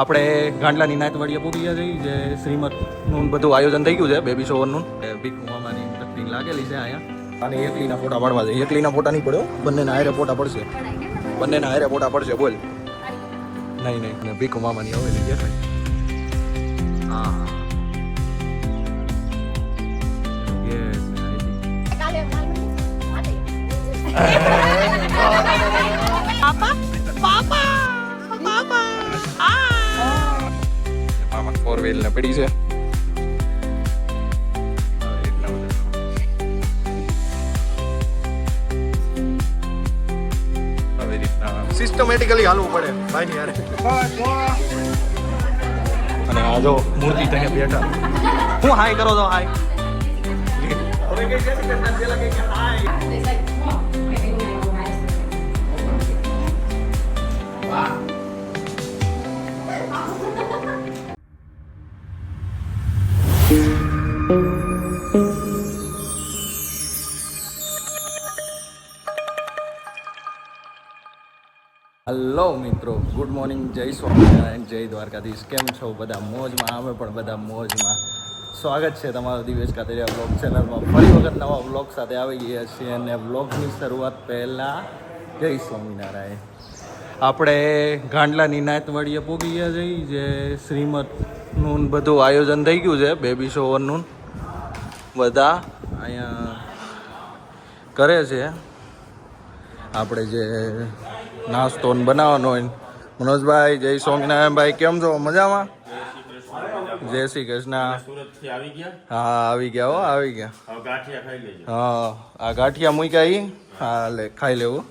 આપણે ગાંડલાની નાતવાડીએ પૂરી ગયા જઈ જે શ્રીમદનું બધું આયોજન થઈ ગયું છે બેબી શોવરનું. ભીખુ મામાની તકલીફ લાગેલી છે અહીંયા અને એકલીના ફોટા પાડવા છે. એકલીના ફોટા નહીં પડ્યો, બંનેના હારે ફોટા પડશે. બંનેના હારે ફોટા પડશે. બોલ નહીં નહીં ભીખુ મામાની હવેલી દેખાય. હા મામા ફોર વ્હીલ ને પડી છે. સિસ્ટમેટિકલી હાલવું પડે ભાઈ યાર. અને આ જો મૂર્તિ તને બેઠા હું હાય કરો તો હાય. હેલો મિત્રો, ગુડ મોર્નિંગ, જય સ્વામિનારાયણ, જય દ્વારકાધીશ. કેમ છો બધા? મોજમાં. અમે પણ બધા મોજમાં. સ્વાગત છે તમારો દિવેશ કાતરિયા વ્લોગ ચેનલમાં. ફરી વખત નવા વ્લોગ સાથે આવી ગયા છીએ અને વ્લોગની શરૂઆત પહેલાં જય સ્વામિનારાયણ. આપણે ગાંડલાની નાતવાડીએ પૂગી ગયા જઈ જે શ્રીમદનું બધું આયોજન થઈ ગયું છે બેબી શોવરનું. બધા અહીંયા કરે છે. આપણે જે નાસ્તો બનાવવાનો હોય. મનોજભાઈ, જય સ્વામિનારાયણ ભાઈ, કેમ છો? મજામાં? જય શ્રી કૃષ્ણ. હા આવી ગયા હો, આવી ગયા. હા આ ગાંઠિયા મૂક્યા. હા લે ખાઈ લેવું.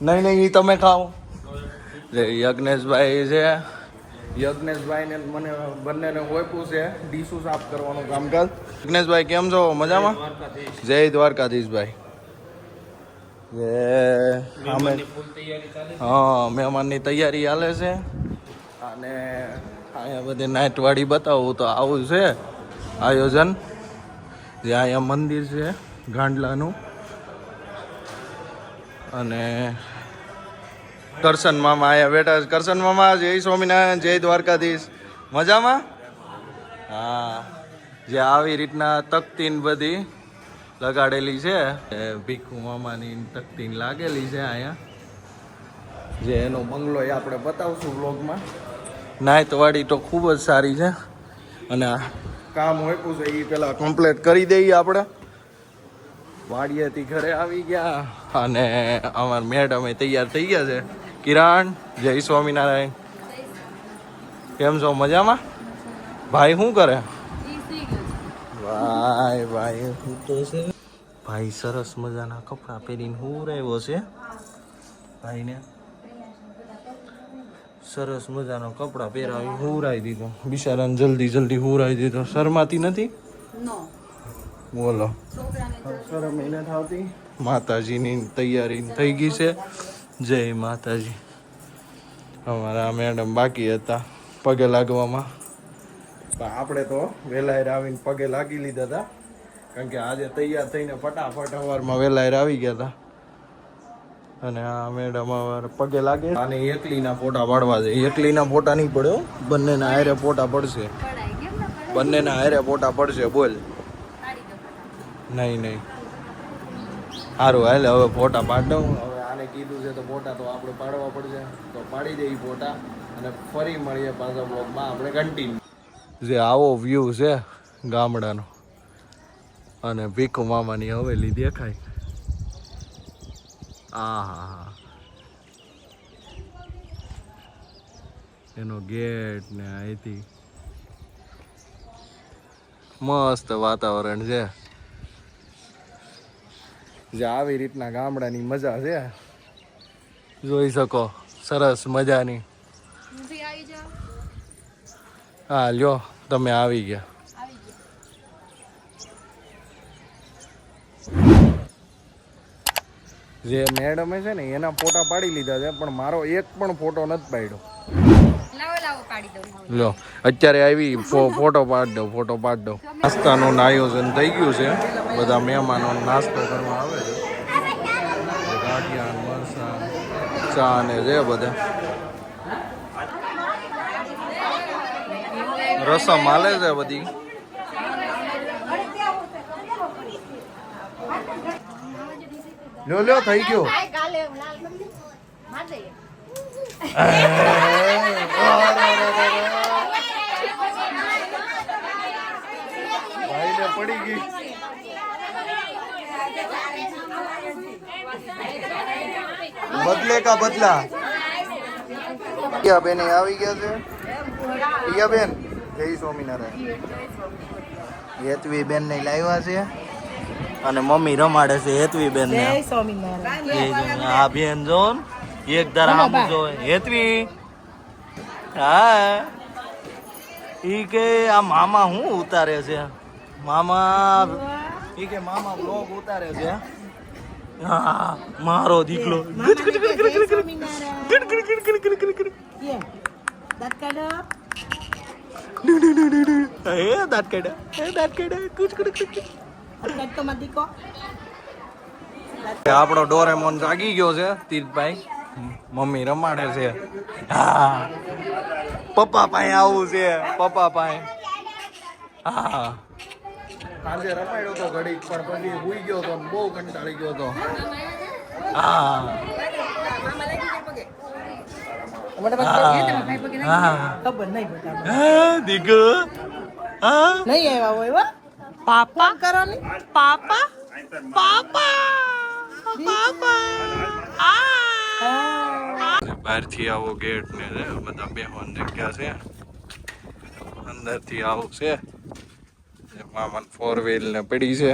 નહીં એ તમે ખાઓ. યજ્ઞેશભાઈ છે. યજ્ઞેશભાઈને મને બંનેને ઓળખું છે ડીશું સાફ કરવાનું કામકાજ. યજ્ઞેશભાઈ કેમ છો? મજામાં? જય દ્વારકાધીશભાઈ. હા મહેમાનની તૈયારી હાલે છે. અને અહીંયા બધી નાઇટવાડી બતાવું તો આવું છે આયોજન. જે અહીંયા મંદિર છે ગાંડલાનું. અને કરશન મામા અહીંયા બેઠા છે. કરશન મામા, જય સ્વામિનારાયણ, જય દ્વારકાધીશ. મજામાં? હા જે આવી રીતના તકતીન બધી લગાડેલી છે. ભીખુ મામાની તકતીન લાગેલી છે અહીંયા. જે એનો બંગલો એ આપણે બતાવશું વ્લોગમાં. નાયતવાડી તો ખૂબ જ સારી છે. અને કામ હોયપું છે એ પેલા કમ્પ્લીટ કરી દઈએ આપણે. વાડીએથી ઘરે આવી ગયા અને અમારા મેડમ તૈયાર થઈ ગયા છે. કિરણ, જય સ્વામિનારાયણ, કેમ છો? મજામાં? ભાઈ શું કરે? ભાઈ હું તો છે. ભાઈ સરસ મજાના કપડાં પહેરીને હુરાવ્યો છે. ભાઈને સરસ મજાનો કપડાં પહેરાવી હુરાઈ દીધો. બિચારાને જલ્દી હુરાઈ દીધો. શરમાતી નથી? બોલો, શરમ એને થતી. માતાજીની તૈયારી થઈ ગઈ છે. જય માતાજી. અમારા મેડમ બાકી હતા પગે લાગવામાં. આપણે તો વહેલા આવીને પગે લાગી લીધા હતા. કારણ કે આજે તૈયાર થઈને ફટાફટ સવારમાં વહેલા આવી ગયા હતા. અને આ મેડમ પગે લાગે. અને એકલીના ફોટા પાડવા છે. એકલીના ફોટા નહીં પડ્યો, બંનેના હારે ફોટા પડશે. બંનેના હારે ફોટા પડશે. બોલ નહીં સારું હાલે. હવે ફોટા પાડ દઉં. હવે આને કીધું છે તો ફોટા તો આપણે પાડવા પડશે. તો પાડી દઈએ ફોટા અને ફરી મળીએ પાછા બ્લોગમાં આપણે કન્ટિન્યુ. જે આવો વ્યૂ છે ગામડાનો અને ભીખુ મામાની હવેલી દેખાય. હા એનો ગેટ ને અહીંથી મસ્ત વાતાવરણ છે. જે આવી રીતના ગામડાની મજા છે જોઈ શકો. સરસ મજાની. હા લ્યો તમે આવી ગયા. જે મેડમે છે ને એના ફોટા પાડી લીધા છે પણ મારો એક પણ ફોટો નથી પાડ્યો. લો અત્યારે આવી ફોટો પાડી દઉં. નાસ્તાનું આયોજન થઈ ગયું છે. બધા મહેમાનો નાસ્તો કરવા આવે છે. ગાંઠિયા, મરસા, ચા ને છે બધા રસમ હાલે છે બધી. લ્યો થઈ ગયો. ભાઈને પડી ગઈ. બદલે કા બદલા. બેન આવી ગયા છે. પિયા બેન જય સ્વામિનારાયણ. હેતવી બેન ને લાવ્યા છે અને મમ્મી રમાડે છે હેતવી બેન ને. જય સ્વામિનારાયણ. આ બેન જો એક ધારા આમ જો હેતવી. હા ઈ કે આ મામા હું ઉતારે છે. મામા ઈ કે મામા બ્લોગ ઉતારે છે. હા મારો દીકલો. આપણો ડોરેમોન જાગી ગયો છે. તીર્થભાઈ મમ્મી રમાડે છે. હા પપ્પા પાસે આવું છે. પપ્પા પાસે. હા આજે રમાડ્યો તો ઘડીક પણ પછી ભૂઈ ગયો તો બહુ કંટાળી ગયો તો. હા દીકુ નહીં આવ્યા હોય. પાપા કરો ને. પાપા પાપા પાપા. બહારથી આવો ગેટ ને બધા બેહવાની જગ્યા છે. અંદરથી આવું છે. મામા 4 વ્હીલ ને પડી છે.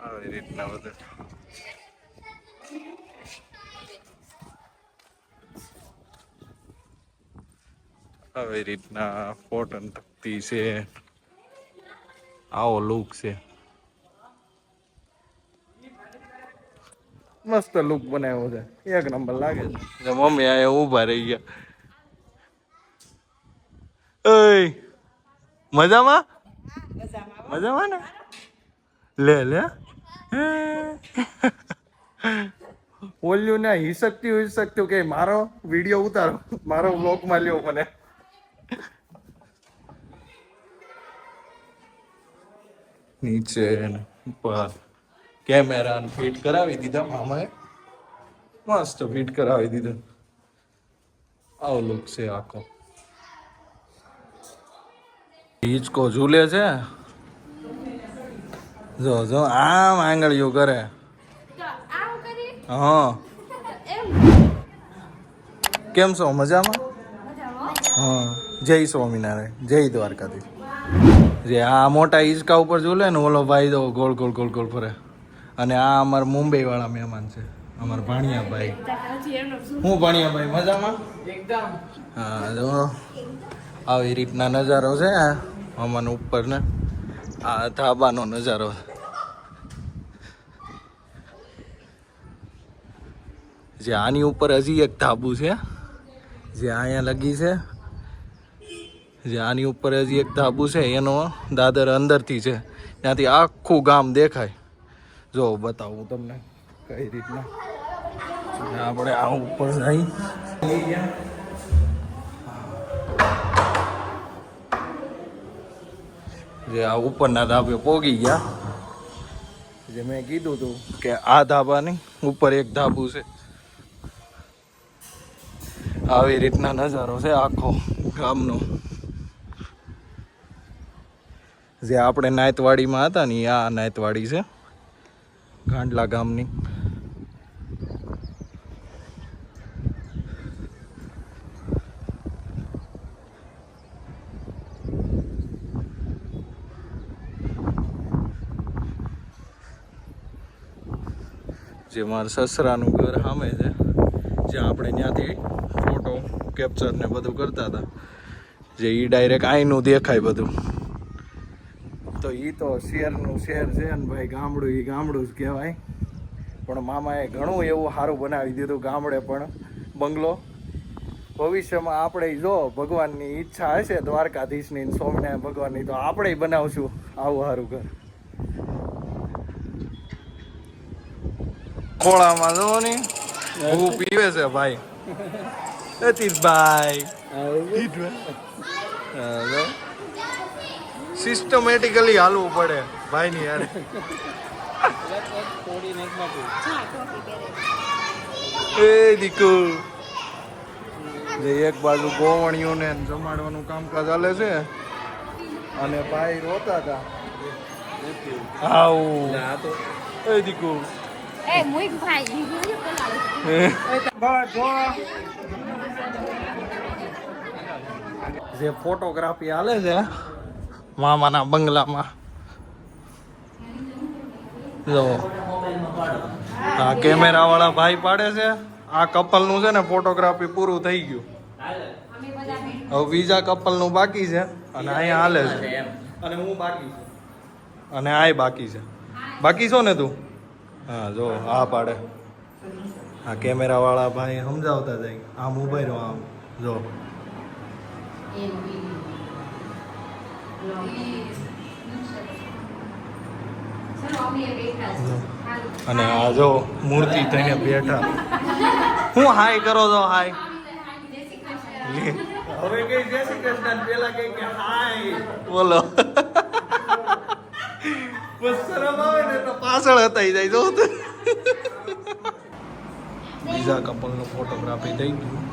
આવી રીતના બધું. આવી રીતના ફોટન તકતી છે. આવો લુક છે. મસ્ત લુક બનાવ્યો છે. એક નંબર લાગે છે. મમ્મી આ ઊભા રહી ગયા. ઓય મજામાં મજામાં ને. લે લે બોલ્યું ને હિસકતી કે મારો વિડીયો ઉતારો, મારો વ્લોગ માં લ્યો મને. નીચે ઉપર કેમેરા ફિટ કરાવી દીધા મામાએ. મસ્ત ફિટ કરાવી દીધા. આવો લુક છે આખો. હિંચકો ઝૂલે છે. જો જો આમ આંગળીઓ કરે. હા કેમ છો? મજામાં? હા જય સ્વામિનારાયણ. જય દ્વારકાધીશ. જે આ મોટા હિંચકા ઉપર ઝૂલે ને ઓલો ભાઈ તો ગોળ ગોળ ગોળ ગોળ ફરે. અને આ અમારા મુંબઈ વાળા મહેમાન છે, અમારા ભાણિયાભાઈ. હું ભાણિયાભાઈ મજામાં? એકદમ. હા જો આવી રીતના નજારો છે અમાન ઉપર ને. આ ધાબાનો નજારો. જે આની ઉપર હજી એક ધાબુ છે જે અહીંયા લગી છે. જે આની ઉપર હજી એક ધાબુ છે એનો દાદર અંદરથી છે. ત્યાંથી આખું ગામ દેખાય. જો બતાવું તમને કઈ રીતના. આપણે આ ઉપર જઈ જે આ ઉપરના ધાબે પોગી ગયા. જે મેં કીધું હતું કે આ ધાબાની ઉપર એક ધાબુ છે. આવી રીતના નજારો છે આખો ગામનો. જે આપણે નાયતવાડીમાં હતા ને આ નાયતવાડી છે ગાંડલા ગામની. જે મારા સસરાનું ઘર સામે છે. જે આપણે ત્યાંથી ફોટો કેપ્ચર ને બધું કરતા હતા. જે ઈ ડાયરેક્ટ આઈનું દેખાય બધું. તો ઈ તો શહેરનું શહેર છે ને ભાઈ, ગામડું ઈ ગામડું જ કહેવાય. પણ મામાએ ઘણું એવું સારું બનાવી દીધું ગામડે પણ બંગલો. ભવિષ્યમાં આપણે જો ભગવાનની ઈચ્છા હશે દ્વારકાધીશની સ્વામિનારાયણ ભગવાનની, તો આપણે બનાવશું આવું સારું ઘર. ખોળામાં જો ને હું પીવે છે ભાઈ તીર્થભાઈ સિસ્ટમેટિકલી હાલવું પડે ભાઈ ની યાર એ દીકુ જે એક બાજુ ગોવણીઓને જમાડવાનું કામકાજ ચાલે છે અને ભાઈ રોતા હતા આવું એ દીકુ જે ફોટોગ્રાફી હાલે છે મામાના બંગલામાં જો આ કેમેરા વાળા ભાઈ પાડે છે આ કપલ નું છે ને ફોટોગ્રાફી પૂરું થઈ ગયું હવે બીજા કપલ નું બાકી છે અને અહીંયા હાલે છે અને હું બાકી છું અને આય બાકી છે બાકી છો ને તું હા જો આ પાડે આ કેમેરા વાળા ભાઈ સમજાવતા જાય આમ ઉભા રહ્યો આમ જો અને આ જો મૂર્તિ થઈને બેઠા હું હાય કરો છો હાય હવે કઈ જય શ્રી કૃષ્ણ પેલા કઈ કે હાય બોલો બસ શરમ આવે ને તો પાછળ હતાઈ જાય જો બીજા કપલ નું ફોટોગ્રાફી થઈ ગયું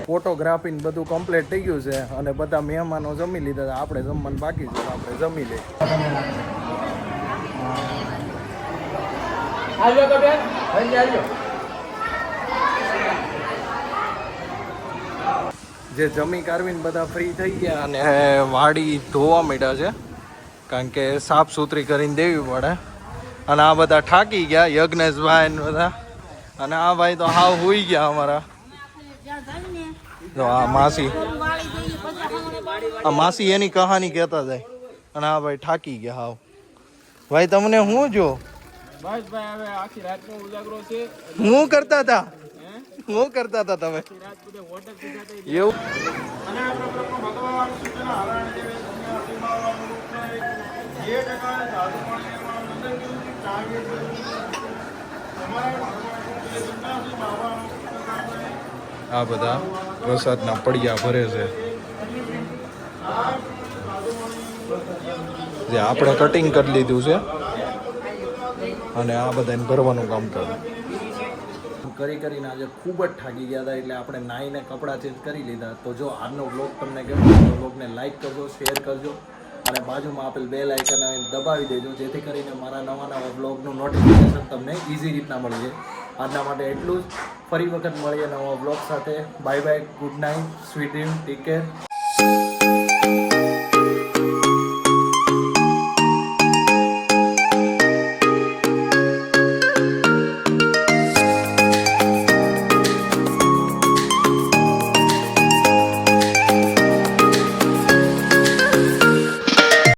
ફોટોગ્રાફી ને બધું કમ્પ્લીટ થઈ ગયું છે અને બધા મહેમાનો જમી લીધા આપણે જમવાનું બાકી છે આપણે જમી લઈએ જે જમી કારવીને બધા ફ્રી થઈ ગયા અને વાડી ધોવા માંડ્યા છે કારણ કે સાફ સુથરી કરીને દેવી પડે અને આ બધા થાકી ગયા યજ્ઞેશભાઈ ને બધા અને આ ભાઈ તો હાવ હોઈ ગયા અમારા જો આ માસી એની કહાની કહેતા જાય અને આ ભાઈ થાકી ગયા હાવ ભાઈ તમને હું જો હું કરતા હતા તમે એવું આ બધા વરસાદના પડિયા ભરે છે જે આપણે કટિંગ કરી લીધું છે અને આ બધાને ભરવાનું કામ કરીને આજે ખૂબ જ થાકી ગયા હતા એટલે આપણે નાહીને કપડાં ચેન્જ કરી લીધા તો જો આજનો વ્લોગ તમને ગમ્યો તો વ્લોગને લાઈક કરજો શેર કરજો અને બાજુમાં આપેલ બેલ આઇકન દબાવી દેજો જેથી કરીને મારા નવા વ્લોગનું નોટિફિકેશન તમને ઇઝી રીતના મળી જાય આજના માટે એટલું જ ફરી વખત મળીએ નવા વ્લોગ સાથે bye bye good night sweet dream take care